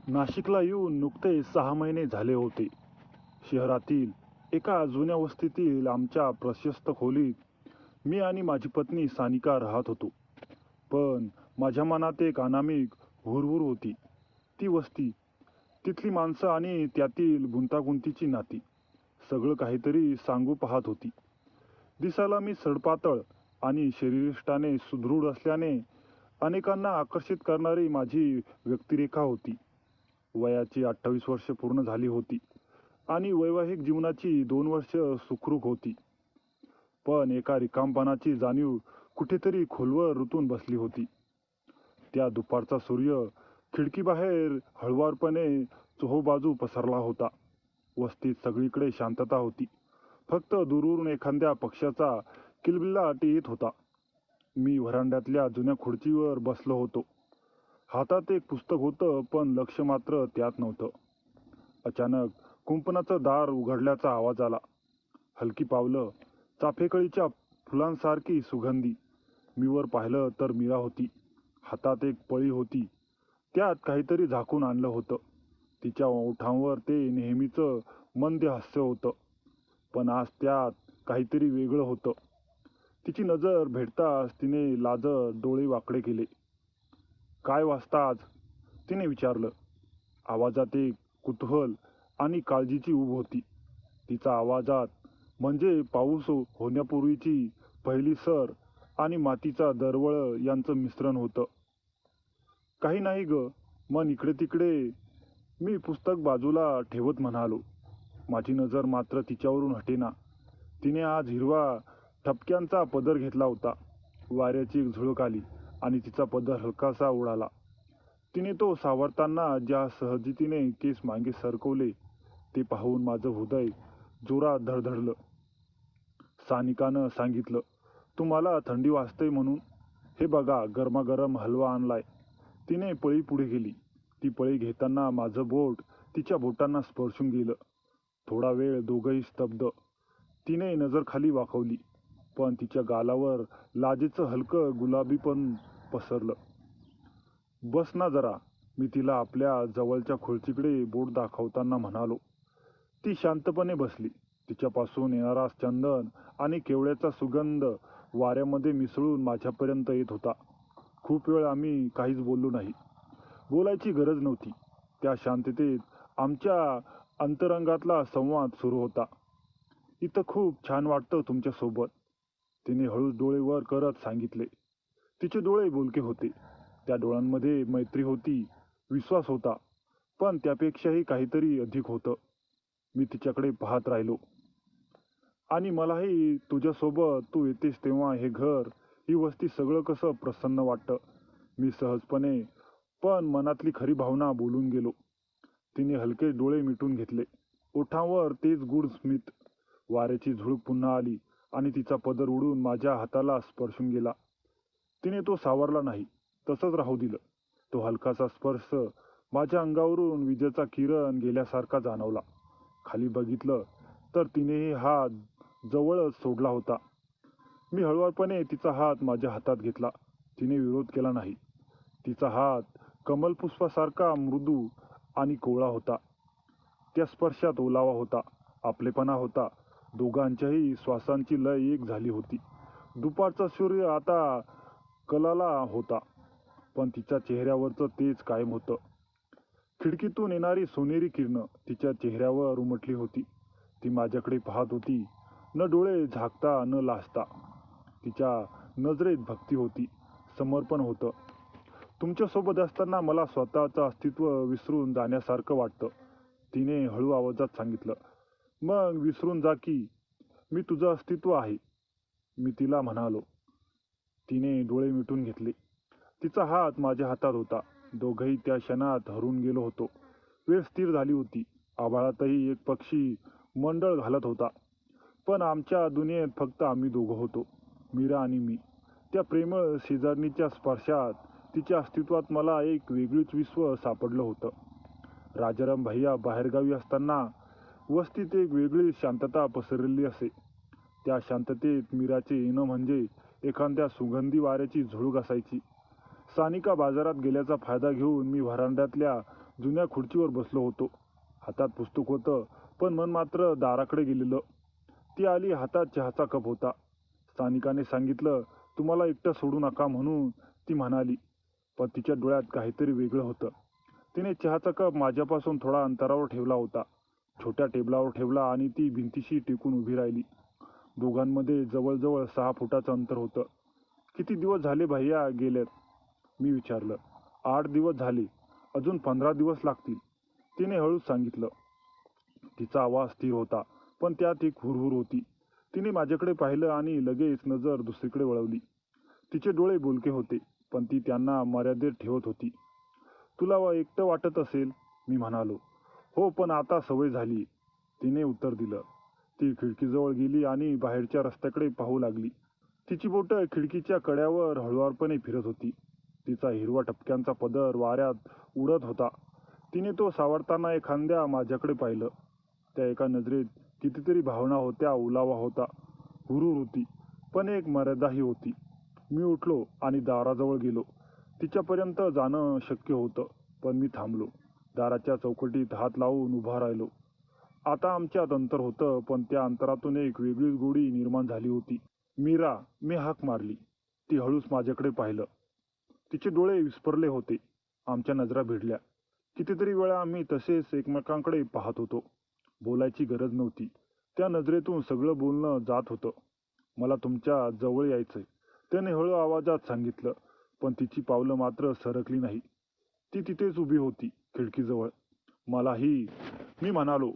नाशिकला येऊन नुकते 6 महिने झाले होते. शहरातील एका जुन्या वस्तीतील आमच्या प्रशस्त खोलीत मी आणि माझी पत्नी सानिका राहत होतो. पण माझ्या मनात एक अनामिक हुरहुर होती. ती वस्ती, तिथली माणसं आणि त्यातील गुंतागुंतीची नाती, सगळं काहीतरी सांगू पाहत होती. दिसायला मी सडपातळ आणि शरीरिष्टाने सुदृढ असल्याने अनेकांना आकर्षित करणारी माझी व्यक्तिरेखा होती. वयाची 28 वर्ष पूर्ण झाली होती आणि वैवाहिक जीवनाची 2 वर्ष सुखरूप होती. पण एका रिकामपणाची जाणीव कुठेतरी खोलवर रुतून बसली होती. त्या दुपारचा सूर्य खिडकीबाहेर हळुवारपणे चोहोबाजू पसरला होता. वस्तीत सगळीकडे शांतता होती. फक्त दूरवरून एखाद्या पक्ष्याचा किलबिलाट येत होता. मी व्हरांड्यातल्या जुन्या खुर्चीवर बसलो होतो. हातात एक पुस्तक होतं, पण लक्ष मात्र त्यात नव्हतं. अचानक कुंपणाचं दार उघडल्याचा आवाज आला. हलकी पावलं, चाफेकळीच्या फुलांसारखी सुगंधी. मी वर पाहिलं तर मीरा होती. हातात एक पळी होती. त्यात काहीतरी झाकून आणलं होतं. तिच्या ओठांवर ते नेहमीचं मंद हास्य होतं, पण आज त्यात काहीतरी वेगळं होतं. तिची नजर भेटताच तिने लाजत डोळे वाकडे केले. काय वाचता आज? तिने विचारलं. आवाजात एक कुतूहल आणि काळजीची ऊब होती. तिचा आवाजात म्हणजे पाऊस होण्यापूर्वीची पहिली सर आणि मातीचा दरवळ यांचं मिश्रण होतं. काही नाही ग, मन इकडे तिकडे, मी पुस्तक बाजूला ठेवत म्हणालो. माझी नजर मात्र तिच्यावरून हटेना. तिने आज हिरवा ठपक्यांचा पदर घेतला होता. वाऱ्याची एक झुळूक आली आणि तिचा पदर हलकासा उडाला. तिने तो सावरताना ज्या सहजतेने केस मागे सरकवले ते पाहून माझं हृदय जोरात धडधडलं. सानिकानं सांगितलं, तुम्हाला थंडी वाजते म्हणून हे बघा, गरमागरम हलवा आणलाय. तिने पळी पुढे गेली. ती पळी घेताना माझं बोट तिच्या बोटांना स्पर्शून गेलं. थोडा वेळ दोघंही स्तब्ध. तिने नजर खाली वाकवली, पण तिच्या गालावर लाजेचं हलकं गुलाबीपण पसरलं. बस ना जरा, मी तिला आपल्या जवळच्या खुर्चीकडे बोट दाखवताना म्हणालो. ती शांतपणे बसली. तिच्यापासून येणारा चंदन आणि केवड्याचा सुगंध वाऱ्यामध्ये मिसळून माझ्यापर्यंत येत होता. खूप वेळ आम्ही काहीच बोललो नाही. बोलायची गरज नव्हती. त्या शांततेत आमच्या अंतरंगातला संवाद सुरू होता. इथं खूप छान वाटतं तुमच्यासोबत, तिने हळूच डोळे वर करत सांगितले. तिचे डोळे बोलके होते. त्या डोळ्यांमध्ये मैत्री होती, विश्वास होता, पण त्यापेक्षाही काहीतरी अधिक होतं. मी तिच्याकडे पाहत राहिलो. आणि मलाही तुझ्यासोबत तू येतेस तेव्हा हे घर, ही वस्ती, सगळं कसं प्रसन्न वाटतं. मी सहजपणे पण मनातली खरी भावना बोलून गेलो. तिने हलके डोळे मिटून घेतले. ओठांवर तेच गूढ स्मित. वाऱ्याची झुळूक पुन्हा आली आणि तिचा पदर उडून माझ्या हाताला स्पर्शून गेला. तिने तो सावरला नाही, तसंच राहू दिलं. तो हलकासा स्पर्श माझ्या अंगावरून विजेचा किरण गेल्यासारखा जाणवला. खाली बघितलं तर तिनेही हात जवळच सोडला होता. मी हळुवारपणे तिचा हात माझ्या हातात घेतला. तिने विरोध केला नाही. तिचा हात कमलपुष्पासारखा मृदू आणि कोवळा होता. त्या स्पर्शात ओलावा होता, आपलेपणा होता. दोघांच्याही श्वासांची लय एक झाली होती. दुपारचा सूर्य आता कलाला होता, पण तिच्या चेहऱ्यावरचं तेज कायम होतं. खिडकीतून येणारी सोनेरी किरणं तिच्या चेहऱ्यावर उमटली होती. ती माझ्याकडे पाहत होती, न डोळे झाकता न लाजता. तिच्या नजरेत भक्ती होती, समर्पण होतं. तुमच्यासोबत असताना मला स्वतःचं अस्तित्व विसरून जाण्यासारखं वाटतं, तिने हळू आवाजात सांगितलं. मग विसरून जा की, मी तुझं अस्तित्व आहे, मी तिला म्हणालो. तिने डोळे मिटून घेतले. तिचा हात माझ्या हातात होता. दोघंही त्या क्षणात हरून गेलो होतो. वेळ स्थिर झाली होती. आभाळातही एक पक्षी मंडळ घालत होता. पण आमच्या दुनियेत फक्त आम्ही दोघं होतो, मीरा आणि मी. त्या प्रेमळ शेजारणीच्या स्पर्शात, तिच्या अस्तित्वात मला एक वेगळीच विश्व सापडलं होतं. राजाराम भैया बाहेरगावी असताना वस्तीत एक वेगळी शांतता पसरलेली असे. त्या शांततेत मीराचे येणं म्हणजे एखाद्या सुगंधी वाऱ्याची झुळूक असायची. सानिका बाजारात गेल्याचा फायदा घेऊन मी व्हरांड्यातल्या जुन्या खुर्चीवर बसलो होतो. हातात पुस्तक होतं, पण मन मात्र दाराकडे गेलेलं. ती आली, हातात चहाचा कप होता. स्थानिकाने सांगितलं, तुम्हाला एकटं सोडू नका म्हणून, ती म्हणाली. पण तिच्या डोळ्यात काहीतरी वेगळं होतं. तिने चहाचा कप माझ्यापासून थोडा अंतरावर ठेवला होता. छोट्या टेबलावर ठेवला आणि ती भिंतीशी टेकून उभी राहिली. दोघांमध्ये जवळजवळ 6 फुटाचं अंतर होतं. किती दिवस झाले भैया गेलेत? मी विचारलं. 8 दिवस झाले. अजून 15 दिवस लागतील, तिने हळूच सांगितलं. तिचा आवाज स्थिर होता, पण त्यात एक हुरहुर होती. तिने माझ्याकडे पाहिलं आणि लगेच नजर दुसरीकडे वळवली. तिचे डोळे बोलके होते, पण ती त्यांना मर्यादेत ठेवत होती. तुला एकटं वाटत असेल, मी म्हणालो. हो, पण आता सवय झाली, तिने उत्तर दिलं. ती खिडकीजवळ गेली आणि बाहेरच्या रस्त्याकडे पाहू लागली. तिची बोटं खिडकीच्या कड्यावर हळुवारपणे फिरत होती. तिचा हिरवा ठपक्यांचा पदर वाऱ्यात उडत होता. तिने तो सावरताना एखाद्या माझ्याकडे पाहिलं. त्या एका नजरेत कितीतरी भावना होत्या, ओलावा होता, हुरूर होती, पण एक मर्यादाही होती. मी उठलो आणि दाराजवळ गेलो. तिच्यापर्यंत जाणं शक्य होतं, पण मी थांबलो. दाराच्या चौकटीत हात लावून उभा राहिलो. आता आमच्यात अंतर होतं, पण त्या अंतरातून एक वेगळीच गोडी निर्माण झाली होती. मीरा, मी हाक मारली. ती हळूच माझ्याकडे पाहिलं. तिचे डोळे विस्फारले होते. आमच्या नजरा भिडल्या. कितीतरी वेळा आम्ही तसेच एकमेकांकडे पाहत होतो. बोलायची गरज नव्हती. त्या नजरेतून सगळं बोलणं जात होतं. मला तुमच्या जवळ यायचंय, त्याने हळू आवाजात सांगितलं. पण तिची पावलं मात्र सरकली नाही. ती तिथेच उभी होती, खिडकीजवळ. मलाही, मी म्हणालो,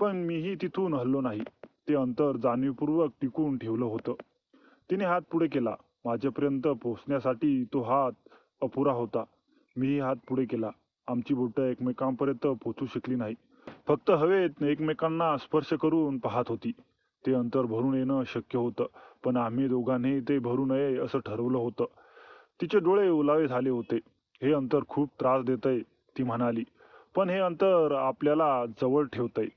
पण मीही तिथून हललो नाही. ते अंतर जाणीवपूर्वक टिकून ठेवलं होतं. तिने हात पुढे केला. माझ्यापर्यंत पोहोचण्यासाठी तो हात अपुरा होता. मीही हात पुढे केला. आमची बोटं एकमेकांपर्यंत पोहोचू शकली नाही. फक्त हवेत एकमेकांना स्पर्श करून पाहत होती. ते अंतर भरून येणं शक्य होतं, पण आम्ही दोघांनी ते भरू नये असं ठरवलं होतं. तिचे डोळे ओलावे झाले होते. हे अंतर खूप त्रास देतंय, ती म्हणाली. पण हे अंतर आपल्याला जवळ ठेवतंय.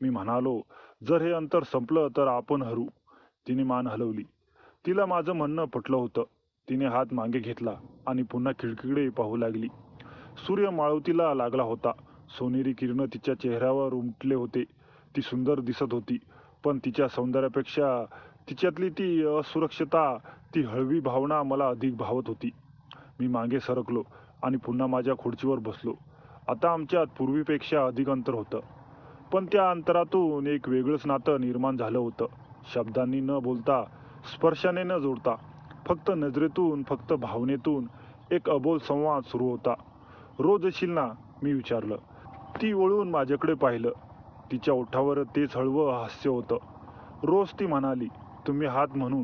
मी म्हणालो, जर हे अंतर संपलं तर आपण हरू. तिने मान हलवली. तिला माझं म्हणणं पटलं होतं. तिने हात मागे घेतला आणि पुन्हा खिडकीकडे पाहू लागली. सूर्य माळवतीला लागला होता. सोनेरी किरण तिच्या चेहऱ्यावर उमटले होते. ती सुंदर दिसत होती, पण तिच्या सौंदर्यापेक्षा तिच्यातली ती असुरक्षता, ती हळवी भावना मला अधिक भावत होती. मी मागे सरकलो आणि पुन्हा माझ्या खुर्चीवर बसलो. आता आमच्यात पूर्वीपेक्षा अधिक अंतर होतं, पण त्या अंतरातून एक वेगळंच नातं निर्माण झालं होतं. शब्दांनी न बोलता, स्पर्शाने न जोडता, फक्त नजरेतून, फक्त भावनेतून एक अबोल संवाद सुरू होता. रोज येशील ना, मी विचारलं. ती वळून माझ्याकडे पाहिलं. तिच्या ओठावर तेच हळवं हास्य होतं. रोज, ती म्हणाली. तुम्ही हात म्हणून.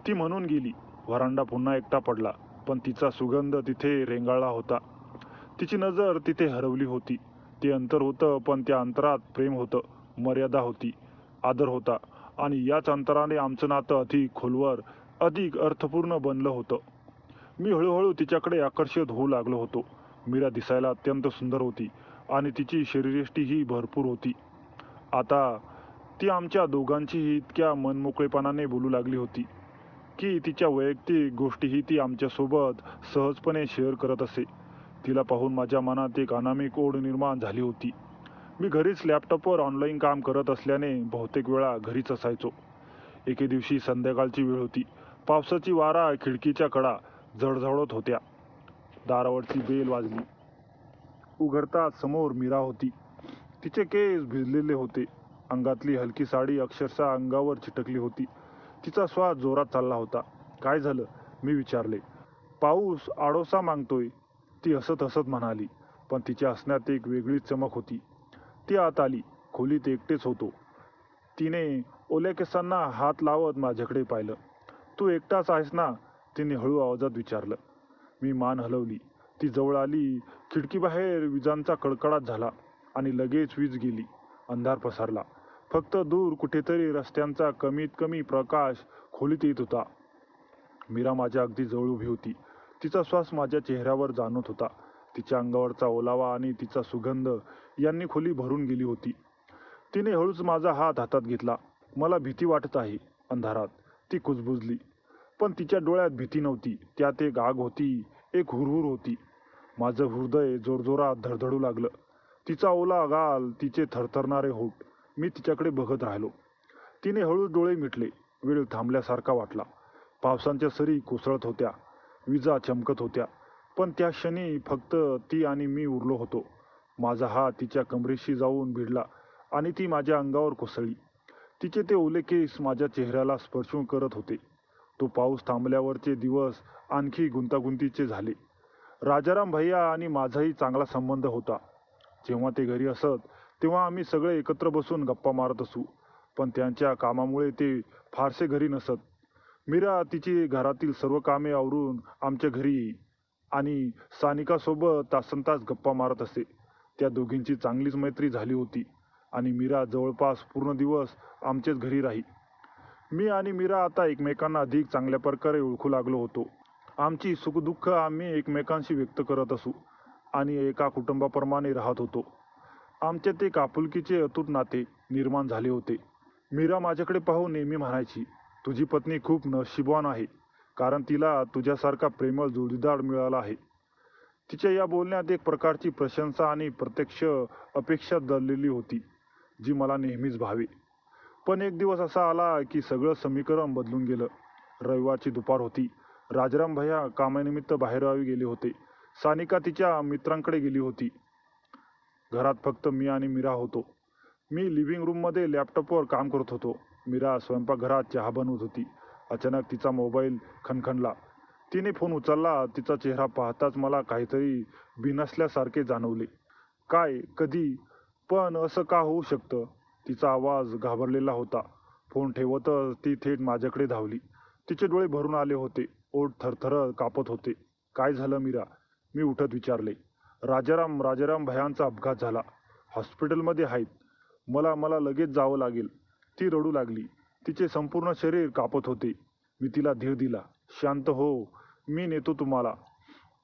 ती म्हणून गेली. व्हरांडा पुन्हा एकटा पडला, पण तिचा सुगंध तिथे रेंगाळला होता. तिची नजर तिथे हरवली होती. ते अंतर होतं, पण त्या अंतरात प्रेम होतं, मर्यादा होती, आदर होता, आणि याच अंतराने आमचं नातं अधिक खोलवर, अधिक अर्थपूर्ण बनलं होतं. मी हळूहळू तिच्याकडे आकर्षित होऊ लागलो होतो. मीरा दिसायला अत्यंत सुंदर होती आणि तिची शरीरयष्टीही भरपूर होती. आता ती आमच्या दोघांचीही इतक्या मनमोकळेपणाने बोलू लागली होती की तिच्या वैयक्तिक गोष्टीही ती आमच्यासोबत सहजपणे शेअर करत असे. तिला पाहून माझ्या मनात एक अनामिक ओढ निर्माण झाली होती. मी घरीच लॅपटॉपवर ऑनलाईन काम करत असल्याने बहुतेक वेळा घरीच असायचो. एके दिवशी संध्याकाळची वेळ होती. पावसाची वारा खिडकीच्या कडा जळजळत होत्या. दारावरची बेल वाजली. उघडताच समोर मीरा होती. तिचे केस भिजलेले होते. अंगातली हलकी साडी अक्षरशः अंगावर चिटकली होती. तिचा श्वास जोरात चालला होता. काय झालं, मी विचारले. पाऊस आडोसा मागतोय, ती हसत हसत म्हणाली. पण तिच्या हसण्यात एक वेगळीच चमक होती. ती आत आली. खोलीत एकटेच होतो. तिने ओल्या केसांना हात लावत माझ्याकडे पाहिलं. तू एकटाच आहेस ना, तिने हळू आवाजात विचारलं. मी मान हलवली. ती जवळ आली. खिडकीबाहेर विजांचा कडकडाट झाला आणि लगेच वीज गेली. अंधार पसरला. फक्त दूर कुठेतरी रस्त्यांचा कमीत कमी प्रकाश खोलीत येत होता. मीरा माझ्या अगदी जवळ उभी होती. तिचा श्वास माझ्या चेहऱ्यावर जाणवत होता. तिच्या अंगावरचा ओलावा आणि तिचा सुगंध यांनी खोली भरून गेली होती. तिने हळूच माझा हात हातात घेतला. मला भीती वाटत आहे अंधारात, ती कुजबुजली. पण तिच्या डोळ्यात भीती नव्हती, त्यात एक आग होती, एक हुरहुर होती. माझं हृदय जोरजोरात धडधडू लागलं. तिचा ओला गाल, तिचे थरथरणारे होठ. मी तिच्याकडे बघत राहिलो. तिने हळूच डोळे मिटले. वेळ थांबल्यासारखा वाटला. पावसांच्या सरी कोसळत होत्या. विजा चमकत होत्या. पण त्या क्षणी फक्त ती आणि मी उरलो होतो. माझा हात तिच्या कमरेशी जाऊन भिडला आणि ती माझ्या अंगावर कोसळली. तिचे ते ओले केस माझ्या चेहऱ्याला स्पर्श करत होते. तो पाऊस थांबल्यावरचे दिवस आणखी गुंतागुंतीचे झाले. राजाराम भैया आणि माझाही चांगला संबंध होता. जेव्हा ते घरी असत तेव्हा आम्ही सगळे एकत्र बसून गप्पा मारत असू. पण त्यांच्या कामामुळे ते फारसे घरी नसत. मीरा तिची घरातील सर्व कामे आवरून आमच्या घरी येई आणि सानिकासोबत तासनतास गप्पा मारत असे. त्या दोघींची चांगलीच मैत्री झाली होती आणि मीरा जवळपास पूर्ण दिवस आमच्याच घरी राही. मी आणि मीरा आता एकमेकांना अधिक चांगल्या प्रकारे ओळखू लागलो होतो. आमची सुखदुःख आम्ही एकमेकांशी व्यक्त करत असू आणि एका कुटुंबाप्रमाणे राहत होतो. आमच्यात एक आपुलकीचे अतूट नाते निर्माण झाले होते. मीरा माझ्याकडे पाहून नेहमी म्हणायची, तुझी पत्नी खूप नशीबवान आहे, कारण तिला तुझ्यासारखा प्रेमळ जोडीदार मिळाला आहे. तिच्या या बोलण्यात एक प्रकारची प्रशंसा आणि प्रत्यक्ष अपेक्षा दडलेली होती, जी मला नेहमीच भावे. पण एक दिवस असा आला की सगळं समीकरण बदलून गेलं. रविवारची दुपार होती. राजाराम भैया कामानिमित्त बाहेरगावी गेले होते. सानिका तिच्या मित्रांकडे गेली होती. घरात फक्त मी आणि मीरा होतो. मी लिव्हिंग रूममध्ये लॅपटॉपवर काम करत होतो. मीरा स्वयंपाकघरात चहा बनवत होती. अचानक तिचा मोबाईल खणखणला. तिने फोन उचलला. तिचा चेहरा पाहताच मला काहीतरी बिनसल्यासारखे जाणवले. काय, कधी, पण असं का होऊ शकतं? तिचा आवाज घाबरलेला होता. फोन ठेवतच ती थेट माझ्याकडे धावली. तिचे डोळे भरून आले होते. ओठ थरथर कापत होते. काय झालं मीरा? मी उठत विचारले. राजाराम भयांचा अपघात झाला. हॉस्पिटलमध्ये आहेत. मला मला लगेच जावं लागेल. ती रडू लागली. तिचे संपूर्ण शरीर कापत होते. मी तिला धीर दिला. शांत हो, मी नेतो तुम्हाला.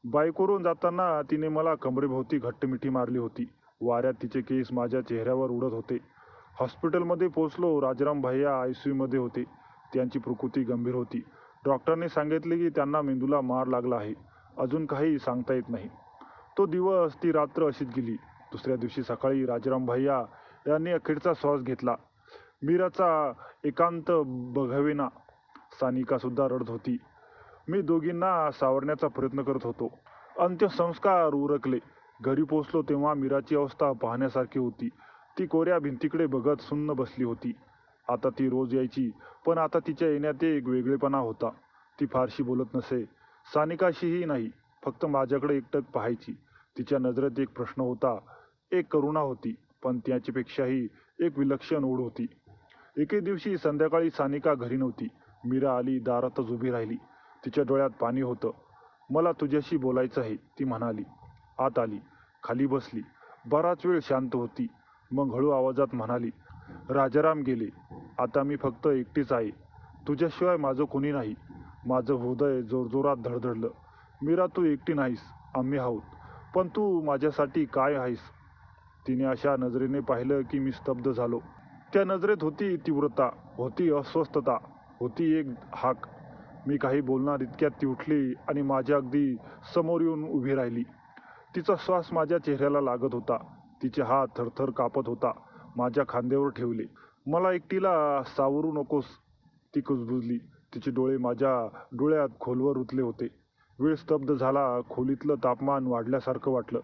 बाईकवरून जाताना तिने मला कमरेभोवती घट्ट मिठी मारली होती. वाऱ्यात तिचे केस माझ्या चेहऱ्यावर उडत होते. हॉस्पिटलमध्ये पोहोचलो. राजाराम भैया ICU मध्ये होते. त्यांची प्रकृती गंभीर होती. डॉक्टरने सांगितले की त्यांना मेंदूला मार लागला आहे. अजून काही सांगता येत नाही. तो दिवस, ती रात्र अशीच गेली. दुसऱ्या दिवशी सकाळी राजाराम भैया यांनी अखेरचा श्वास घेतला. मीराचा एकांत बघावेना. सानिका सुद्धा रडत होती. मी दोघींना सावरण्याचा प्रयत्न करत होतो. अंत्यसंस्कार उरकले. घरी पोहोचलो तेव्हा मीराची अवस्था पाहण्यासारखी होती. ती कोऱ्या भिंतीकडे बघत सुन्न बसली होती. आता ती रोज यायची, पण आता तिच्या येण्यात एक वेगळेपणा होता. ती फारशी बोलत नसे. सानिकाशीही नाही. फक्त माझ्याकडे एकटक पाहायची. तिच्या नजरेत एक प्रश्न होता, एक करुणा होती, पण त्याच्यापेक्षाही एक विलक्षण ओढ होती. एके दिवशी संध्याकाळी सानिका घरी नव्हती. मीरा आली. दारातच उभी राहिली. तिच्या डोळ्यात पाणी होतं. मला तुझ्याशी बोलायचं आहे, ती म्हणाली. आत आली. खाली बसली. बराच वेळ शांत होती. मग हळू आवाजात म्हणाली, राजाराम गेले. आता मी फक्त एकटीच आहे. तुझ्याशिवाय माझं कोणी नाही. माझं हृदय जोरजोरात धडधडलं. मीरा, तू एकटी नाहीस. आम्ही आहोत. पण तू माझ्यासाठी काय आहेस? तिने अशा नजरेने पाहिलं की मी स्तब्ध झालो. त्या नजरेत होती तीव्रता, होती अस्वस्थता, होती एक हाक. मी काही बोलणार इतक्यात ती उठली आणि माझ्या अगदी समोर येऊन उभी राहिली. तिचा श्वास माझ्या चेहऱ्याला लागत होता. तिचे हात थरथर कापत होता. माझ्या खांद्यावर ठेवले. मला एकटीला सावरू नकोस, ती कुजबुजली. तिचे डोळे माझ्या डोळ्यात खोलवर रुतले होते. वेळ स्तब्ध झाला. खोलीतलं तापमान वाढल्यासारखं वाटलं.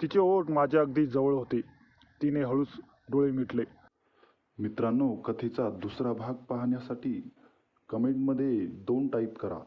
तिचे ओठ माझ्या अगदी जवळ होते. तिने हळूच डोळे मिटले. मित्रांनो, कथेचा दुसरा भाग पाहण्यासाठी कमेंटमध्ये 2 टाईप करा.